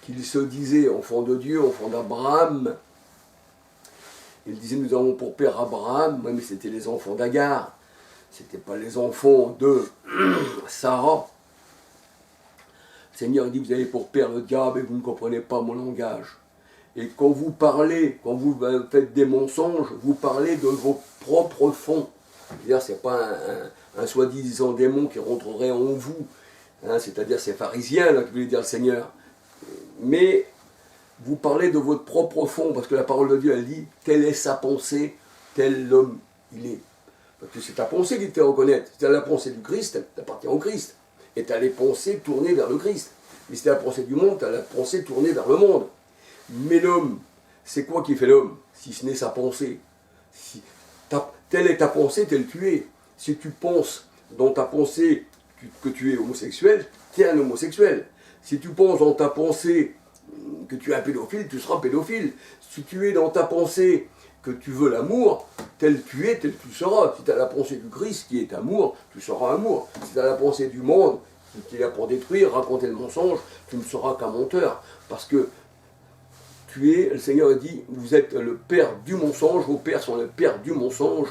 qu'ils se disaient enfants de Dieu, enfants d'Abraham. Ils disaient nous avons pour père Abraham, oui, mais c'était les enfants d'Agar, c'était pas les enfants de Sarah. Le Seigneur dit vous avez pour père le diable et vous ne comprenez pas mon langage. Et quand vous parlez, quand vous faites des mensonges, vous parlez de vos propres fonds. C'est-à-dire, ce n'est pas un soi-disant démon qui rentrerait en vous, hein, c'est-à-dire ces pharisiens, là, qui voulait dire le Seigneur. Mais vous parlez de votre propre fond, parce que la parole de Dieu, elle dit, telle est sa pensée, tel l'homme il est. Parce que c'est ta pensée qui te fait reconnaître. Si tu as la pensée du Christ, tu appartiens au Christ. Et tu as les pensées tournées vers le Christ. Mais si tu as la pensée du monde, tu as la pensée tournée vers le monde. Mais l'homme, c'est quoi qui fait l'homme, si ce n'est sa pensée? Telle est ta pensée, telle tu es. Si tu penses dans ta pensée que tu es homosexuel, tu es un homosexuel. Si tu penses dans ta pensée que tu es un pédophile, tu seras pédophile. Si tu es dans ta pensée que tu veux l'amour, tel tu es, tel tu seras. Si tu as la pensée du Christ qui est amour, tu seras amour. Si tu as la pensée du monde qui est là pour détruire, raconter le mensonge, tu ne seras qu'un menteur. Parce que le Seigneur dit, vous êtes le père du mensonge, vos pères sont le père du mensonge,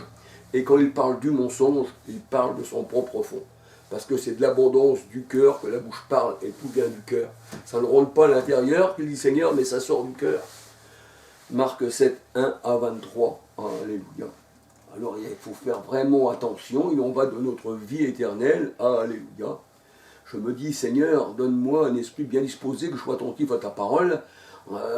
et quand il parle du mensonge, il parle de son propre fond. Parce que c'est de l'abondance du cœur que la bouche parle, et tout vient du cœur. Ça ne rentre pas à l'intérieur, qu'il dit Seigneur, mais ça sort du cœur. Marc 7, 1 à 23. Alléluia. Alors il faut faire vraiment attention, il en va de notre vie éternelle. Alléluia. Je me dis, Seigneur, donne-moi un esprit bien disposé, que je sois attentif à ta parole,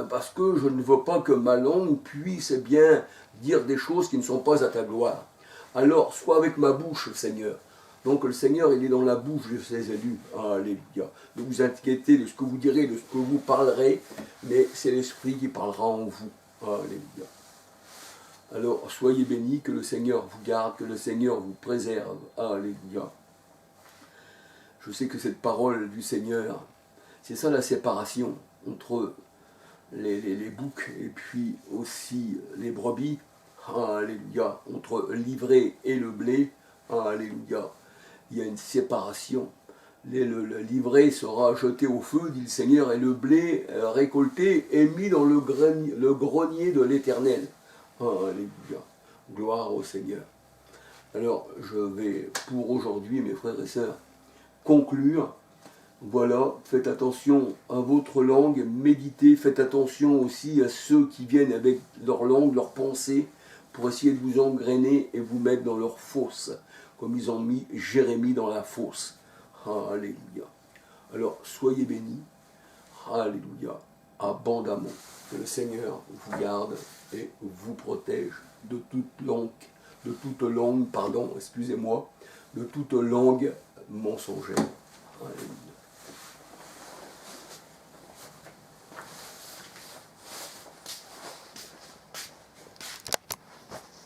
parce que je ne veux pas que ma langue puisse bien dire des choses qui ne sont pas à ta gloire. Alors, sois avec ma bouche, Seigneur. Donc le Seigneur, il est dans la bouche de ses élus. Alléluia. Ne vous inquiétez de ce que vous direz, de ce que vous parlerez, mais c'est l'Esprit qui parlera en vous. Alléluia. Alors, soyez bénis, que le Seigneur vous garde, que le Seigneur vous préserve. Alléluia. Je sais que cette parole du Seigneur, c'est ça la séparation entre les boucs et puis aussi les brebis. Alléluia. Entre l'ivraie et le blé. Alléluia. Il y a une séparation. L'ivraie sera jeté au feu, dit le Seigneur, et le blé récolté est mis dans le grenier de l'Éternel. Alléluia. Gloire au Seigneur. Alors, je vais, pour aujourd'hui, mes frères et sœurs, conclure. Voilà, faites attention à votre langue, méditez, faites attention aussi à ceux qui viennent avec leur langue, leur pensée, pour essayer de vous engrainer et vous mettre dans leur fosse, comme ils ont mis Jérémie dans la fosse. Alléluia. Alors, soyez bénis. Alléluia. Abondamment. Que le Seigneur vous garde et vous protège de toute langue, excusez-moi, de toute langue mensongère. Alléluia.